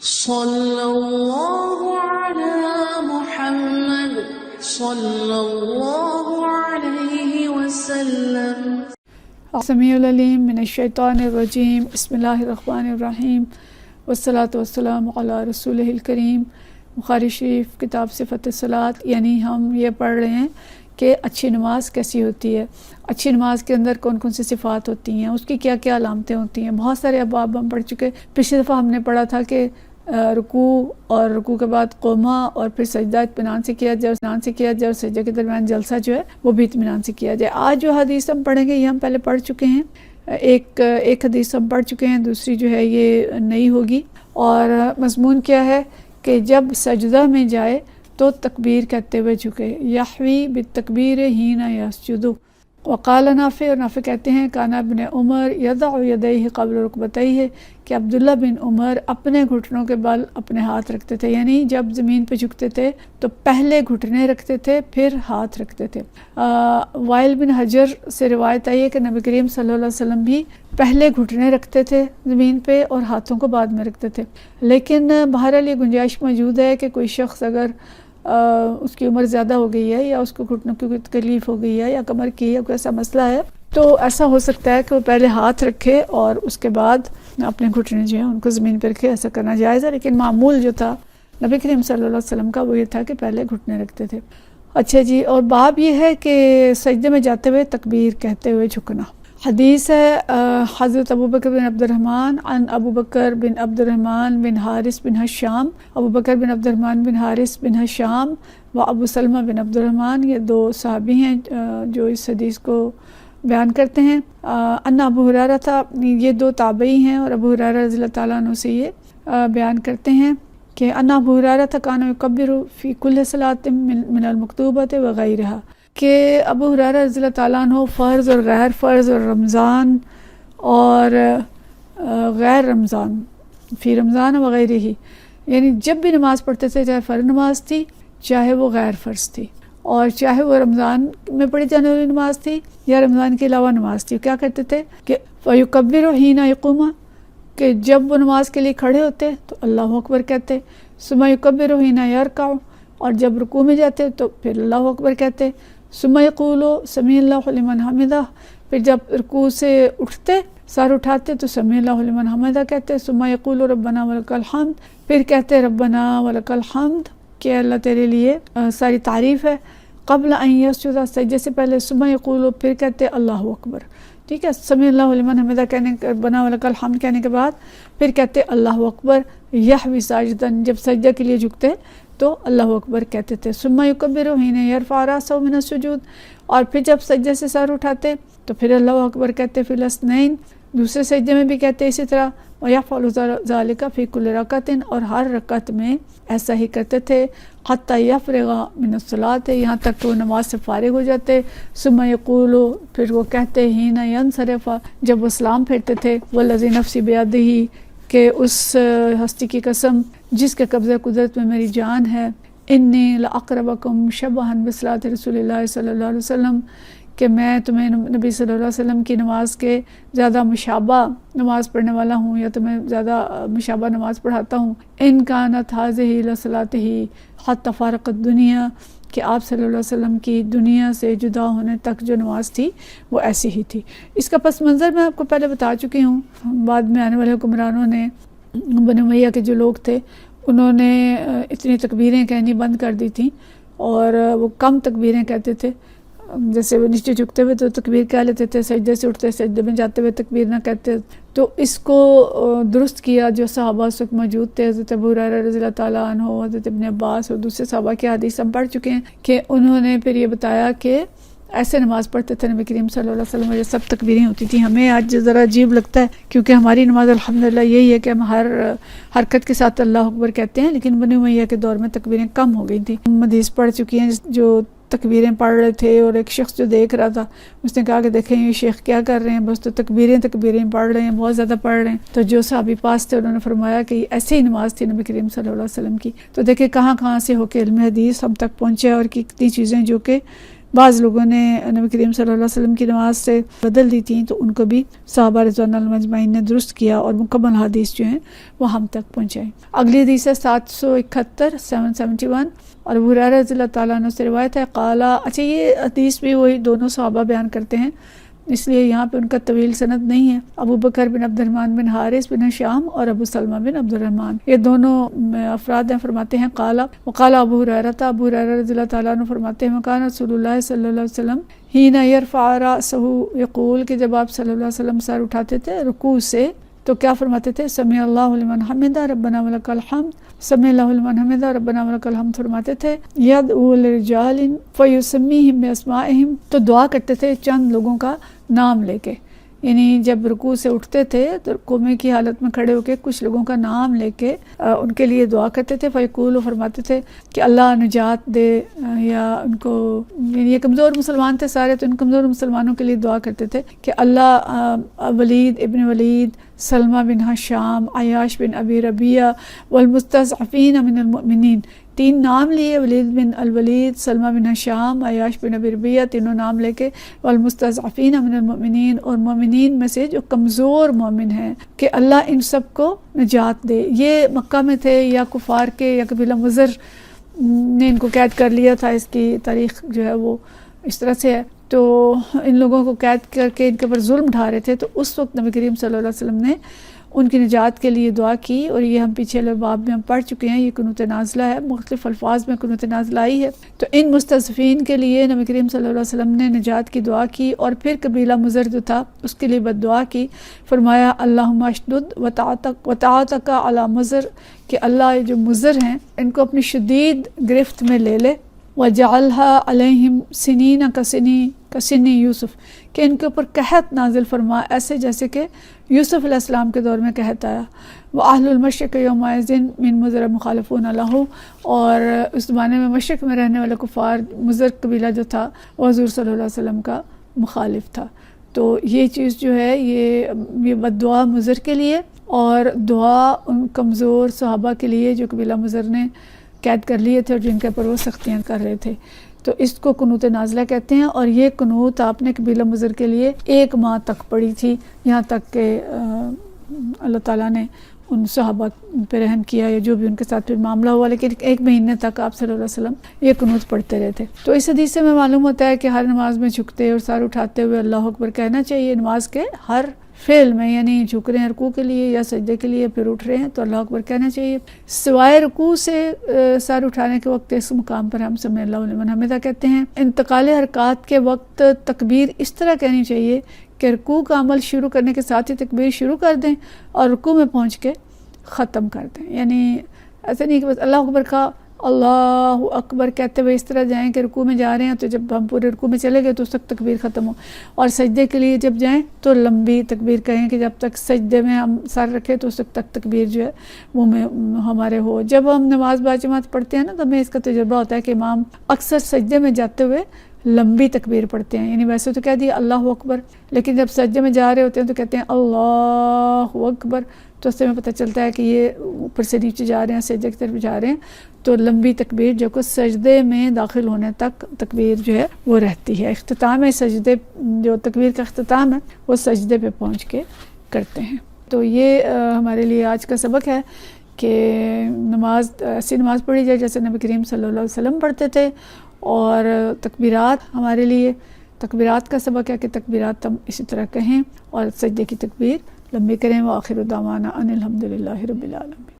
صلی اللہ علی محمد صلی اللہ علیہ وسلم۔ السمیع العلیم من الشیطان الرجیم، بسم اللہ الرحمن الرحیم، والصلاۃ والسلام علی رسولہ الکریم۔ بخاری شریف کتاب صفت الصلاۃ، یعنی ہم یہ پڑھ رہے ہیں کہ اچھی نماز کیسی ہوتی ہے، اچھی نماز کے اندر کون کون سی صفات ہوتی ہیں، اس کی کیا کیا علامتیں ہوتی ہیں۔ بہت سارے ابواب ہم پڑھ چکے۔ پچھلی دفعہ ہم نے پڑھا تھا کہ رکوع اور رکوع کے بعد قوما اور پھر سجدہ اطمینان سے کیا جائے، اور سجدہ کے درمیان جلسہ جو ہے وہ بھی اطمینان سے کیا جائے۔ آج جو حدیث ہم پڑھیں گے یہ ہم پہلے پڑھ چکے ہیں، ایک حدیث ہم پڑھ چکے ہیں، دوسری جو ہے یہ نئی ہوگی۔ اور مضمون کیا ہے کہ جب سجدہ میں جائے تو تکبیر کہتے ہوئے جھکے، یحوی بالتکبیر حین یسجد۔ وقال نافع، اور نافع کہتے ہیں کانا ابن عمر یضع یدیہ قبل رکبتیہ، کہ عبداللہ بن عمر اپنے گھٹنوں کے بل اپنے ہاتھ رکھتے تھے، یعنی جب زمین پہ جھکتے تھے تو پہلے گھٹنے رکھتے تھے پھر ہاتھ رکھتے تھے۔ وائل بن حجر سے روایت آئی ہے کہ نبی کریم صلی اللہ علیہ وسلم بھی پہلے گھٹنے رکھتے تھے زمین پہ اور ہاتھوں کو بعد میں رکھتے تھے، لیکن بہرحال یہ گنجائش موجود ہے کہ کوئی شخص اگر اس کی عمر زیادہ ہو گئی ہے یا اس کو گھٹنوں کی کوئی تکلیف ہو گئی ہے یا کمر کی یا کوئی ایسا مسئلہ ہے تو ایسا ہو سکتا ہے کہ وہ پہلے ہاتھ رکھے اور اس کے بعد اپنے گھٹنے جو ہیں ان کو زمین پہ رکھے۔ ایسا کرنا جائز ہے، لیکن معمول جو تھا نبی کریم صلی اللہ علیہ وسلم کا وہ یہ تھا کہ پہلے گھٹنے رکھتے تھے۔ اچھا جی، اور باب یہ ہے کہ سجدے میں جاتے ہوئے تکبیر کہتے ہوئے جھکنا۔ حدیث ہے حضرت ابو بکر بن عبد الرحمن عن ابو بکر بن عبد الرحمن بن حارث بن حشام، ابو بکر بن عبد الرحمن بن حارث بن حشام و ابو سلمہ بن عبد الرحمن، یہ دو صحابی ہیں جو اس حدیث کو بیان کرتے ہیں۔ ان ابو ہریرہ تھا، یہ دو تابعی ہیں اور ابو ہریرہ رضی اللہ تعالیٰ عنہ سے یہ بیان کرتے ہیں کہ ان ابو ہریرہ تھا کان یکبر فی کل صلاۃ من المکتوبۃ وغیرہا، کہ ابو ہریرہ رضی اللہ تعالیٰ عنہ فرض اور غیر فرض اور رمضان اور غیر رمضان، فی رمضان وغیرہ ہی، یعنی جب بھی نماز پڑھتے تھے، چاہے فرض نماز تھی چاہے وہ غیر فرض تھی، اور چاہے وہ رمضان میں پڑھی جانے والی نماز تھی یا رمضان کے علاوہ نماز تھی، کیا کرتے تھے کہ فَيُكَبِّرُ حِينَ يَقُومُ، کہ جب وہ نماز کے لیے کھڑے ہوتے تو اللہ اکبر کہتے، ثُمَّ يُكَبِّرُ حِينَ يَرْكَعُ، اور جب رکوع میں جاتے تو پھر اللہ اکبر کہتے، ثُمَّ يَقُولُ سَمِعَ اللَّهُ لِمَنْ حَمِدَهُ، پھر جب رکوع سے اٹھتے سر اٹھاتے تو سمیع اللہ لمن حمدہ کہتے، ثم یقول ربنا ولک الحمد، پھر کہتے ربنا ولک الحمد، کہ اللہ تیرے لیے ساری تعریف ہے۔ قبل ان یسجد، سجدے سے پہلے، ثم یقول، پھر کہتے اللہ اکبر، ٹھیک ہے، سمیع اللہ لمن حمدہ کہنے، ربنا ولک الحمد کہنے کے بعد پھر کہتے اللہ اکبر۔ یحوی ساجدن، جب سجدہ کے لیے جھکتے تو اللہ اکبر کہتے تھے۔ ثم یکبر حین یرفع راسہ من السجود، اور پھر جب سجدے سے سر اٹھاتے تو پھر اللہ اکبر کہتے فی الاثنین، دوسرے سجدے میں بھی کہتے اسی طرح، وَيَفْعَلُ ذَلِكَ فِي كُلِّ رَكَعَةٍ، اور ہر رکعت میں ایسا ہی کرتے تھے، حَتَّى يَفْرِغَ مِنَ الصَّلَاةِ، یہاں تک کہ وہ نماز سے فارغ ہو جاتے۔ ثُمَّ يَقُولُ، پھر وہ کہتے حِينَ يَنْصَرِفَ، جب وہ سلام پھیرتے تھے، وَالَّذِي نَفْسِي بِيَدِهِ، کہ اس ہستی کی قسم جس کے قبضہ قدرت میں میری جان ہے، اِنِّي لَأَقْرَبَكُمْ شَبْهًا بِصَلَاةِ رسول اللہ صلی اللہ علیہ وسلم، کہ میں تمہیں نبی صلی اللہ علیہ وسلم کی نماز کے زیادہ مشابہ نماز پڑھنے والا ہوں، یا تمہیں زیادہ مشابہ نماز پڑھاتا ہوں۔ ان کانت هذه لصلاته حتى فارق الدنیا، کہ آپ صلی اللہ علیہ وسلم کی دنیا سے جدا ہونے تک جو نماز تھی وہ ایسی ہی تھی۔ اس کا پس منظر میں آپ کو پہلے بتا چکی ہوں۔ بعد میں آنے والے حکمرانوں نے، بنو امیہ کے جو لوگ تھے، انہوں نے اتنی تکبیریں کہنی بند کر دی تھیں اور وہ کم تکبیریں کہتے تھے، جیسے وہ نیچے جھکتے ہوئے تو تکبیر کہہ لیتے تھے، سجدے سے اٹھتے سجدے میں جاتے ہوئے تکبیر نہ کہتے۔ تو اس کو درست کیا جو صحابہ اس وقت موجود تھے، حضرت ابو ہریرہ رضی اللہ تعالیٰ عنہ، حضرت ابن عباس اور دوسرے صحابہ کی حدیث ہم پڑھ چکے ہیں کہ انہوں نے پھر یہ بتایا کہ ایسے نماز پڑھتے تھے نبی کریم صلی اللہ علیہ وسلم، یہ سب تکبیریں ہوتی تھیں۔ ہمیں آج ذرا عجیب لگتا ہے کیونکہ ہماری نماز الحمدللہ یہی ہے کہ ہم ہر حرکت کے ساتھ اللہ اکبر کہتے ہیں، لیکن بنو امیہ کے دور میں تکبیریں کم ہو گئی تھیں۔ ہم حدیث پڑھ چکی ہیں جو تکبیریں پڑھ رہے تھے، اور ایک شخص جو دیکھ رہا تھا اس نے کہا کہ دیکھیں یہ شیخ کیا کر رہے ہیں، بس تو تکبیریں پڑھ رہے ہیں، بہت زیادہ پڑھ رہے ہیں۔ تو جو صحابی پاس تھے انہوں نے فرمایا کہ ایسے ہی نماز تھی نبی کریم صلی اللہ علیہ وسلم کی۔ تو دیکھیں کہاں کہاں سے ہو کے علم حدیث ہم تک پہنچے، اور کتنی چیزیں جو کہ بعض لوگوں نے نبی کریم صلی اللہ علیہ وسلم کی نماز سے بدل دی تھیں، تو ان کو بھی صحابہ رضوان اللہ مجمعین نے درست کیا اور مکمل حدیث جو ہیں وہ ہم تک پہنچائیں۔ اگلی حدیث ہے 771 اور ابو ہریرہ رضی اللہ تعالیٰ عنہ سے روایت ہے قالا، اچھا یہ حدیث بھی وہی دونوں صحابہ بیان کرتے ہیں، اس لیے یہاں پہ ان کا طویل سند نہیں ہے۔ ابو بکر بن عبد الرحمن بن حارث بن ہشام اور ابو سلمہ بن عبد الرحمن، یہ دونوں افراد ہیں، فرماتے ہیں قالا وقال ابو ہریرہ، ابو ہریرہ رضی اللہ تعالیٰ عنہ فرماتے ہیں مکان رسول اللہ صلی اللہ علیہ وسلم حین یرفع رأسہ یقول، کہ جب آپ صلی اللہ علیہ وسلم سر اٹھاتے تھے رکوع سے تو کیا فرماتے تھے؟ سمع اللہ لمن حمدہ ربنا ولک الحمد، سمع اللہ لمن حمدہ ربنا ولک الحمد فرماتے تھے۔ یدعو لرجال فیسمیہم باسمائہم، تو دعا کرتے تھے چند لوگوں کا نام لے کے، یعنی جب رکوع سے اٹھتے تھے تو رکوع کی حالت میں کھڑے ہو کے کچھ لوگوں کا نام لے کے ان کے لیے دعا کرتے تھے۔ فیقول، فرماتے تھے کہ اللہ نجات دے، یا ان کو، یعنی یہ کمزور مسلمان تھے سارے، تو ان کمزور مسلمانوں کے لیے دعا کرتے تھے کہ اللہ ولید ابن ولید، سلمہ بن ہشام، عیاش بن ابی ربیعہ والمستضعفین من المؤمنین، تین نام لیے، ولید بن الولید، سلمہ بن ہشام، عیاش بن ابی ربیعہ، تینوں نام لے کے، والمستضعفین من المؤمنین، اور مومنین میں سے جو کمزور مومن ہیں، کہ اللہ ان سب کو نجات دے۔ یہ مکہ میں تھے یا کفار کے یا قبیلہ مضر نے ان کو قید کر لیا تھا، اس کی تاریخ جو ہے وہ اس طرح سے ہے، تو ان لوگوں کو قید کر کے ان کے اوپر ظلم ڈھا رہے تھے، تو اس وقت نبی کریم صلی اللہ علیہ وسلم نے ان کی نجات کے لیے دعا کی، اور یہ ہم پیچھے باب میں ہم پڑھ چکے ہیں، یہ قنوت نازلہ ہے، مختلف الفاظ میں قنوت نازلہ آئی ہے۔ تو ان مستضعفین کے لیے نبی کریم صلی اللہ علیہ وسلم نے نجات کی دعا کی، اور پھر قبیلہ مضر جو تھا اس کے لیے بد دعا کی، فرمایا اللہم اشدد وطاعتک علی مضر، کہ اللہ جو مضر ہیں ان کو اپنی شدید گرفت میں لے لے، وجعلها علیہم سنین کسنی یوسف، کہ ان کے اوپر قحط نازل فرما ایسے جیسے کہ یوسف علیہ السلام کے دور میں قحط آیا۔ وَأَهْلُ الْمَشْرِقِ يَوْمَئِذٍ مِّن مُضر مُخَالِفُونَ لَهُ، اور اس زمانے میں مشرق میں رہنے والے کفار مضر قبیلہ جو تھا وہ حضور صلی اللہ علیہ وسلم کا مخالف تھا۔ تو یہ چیز جو ہے یہ بد دعا مضر کے لیے، اور دعا ان کمزور صحابہ کے لیے جو قبیلہ مضر نے قید کر لیے تھے اور جن کے اوپر وہ سختیاں کر رہے تھے، تو اس کو قنوت نازلہ کہتے ہیں۔ اور یہ قنوت آپ نے قبیلہ مضر کے لیے 1 ماہ تک پڑھی تھی، یہاں تک کہ اللہ تعالیٰ نے ان صحابہ پہ رحم کیا یا جو بھی ان کے ساتھ پھر معاملہ ہوا، لیکن 1 مہینے تک آپ صلی اللہ علیہ وسلم یہ قنوت پڑھتے رہے تھے۔ تو اس حدیث سے ہمیں معلوم ہوتا ہے کہ ہر نماز میں جھکتے اور سر اٹھاتے ہوئے اللہ اکبر کہنا چاہیے، نماز کے ہر فعل میں، یعنی جھک رہے ہیں رکوع کے لیے یا سجدے کے لیے پھر اٹھ رہے ہیں تو اللہ اکبر کہنا چاہیے، سوائے رکوع سے سر اٹھانے کے وقت اس مقام پر ہم سمع اللہ لمن حمدہ کہتے ہیں۔ انتقال حرکات کے وقت تکبیر اس طرح کہنی چاہیے کہ رکوع کا عمل شروع کرنے کے ساتھ ہی تکبیر شروع کر دیں اور رکوع میں پہنچ کے ختم کر دیں، یعنی ایسا نہیں کہ بس اللہ اکبر کا اللہ اکبر کہتے ہوئے اس طرح جائیں کہ رکوع میں جا رہے ہیں تو جب ہم پورے رکوع میں چلے گئے تو اس تک تکبیر ختم ہو، اور سجدے کے لیے جب جائیں تو لمبی تکبیر کہیں کہ جب تک سجدے میں ہم سر رکھیں تو اس تک تکبیر جو ہے وہ میں ہمارے ہو۔ جب ہم نماز باجماعت پڑھتے ہیں نا تو ہمیں اس کا تجربہ ہوتا ہے کہ امام اکثر سجدے میں جاتے ہوئے لمبی تکبیر پڑھتے ہیں، یعنی ویسے تو کہہ دیا اللہ اکبر، لیکن جب سجدے میں جا رہے ہوتے ہیں تو کہتے ہیں اللہ اکبر، تو اس سے ہمیں پتہ چلتا ہے کہ یہ اوپر سے نیچے جا رہے ہیں، سجدے کی طرف جا رہے ہیں، تو لمبی تکبیر جو کہ سجدے میں داخل ہونے تک تکبیر جو ہے وہ رہتی ہے۔ اختتام ہے سجدے، جو تکبیر کا اختتام ہے وہ سجدے پہ پہنچ کے کرتے ہیں۔ تو یہ ہمارے لیے آج کا سبق ہے کہ نماز ایسی نماز پڑھی جائے جیسے نبی کریم صلی اللہ علیہ وسلم پڑھتے تھے، اور تکبیرات ہمارے لیے تکبیرات کا سبق ہے کہ تکبیرات ہم اسی طرح کہیں اور سجدے کی تکبیر لمبی کریں۔ وآخر دعوانا ان الحمد للہ رب العالمین۔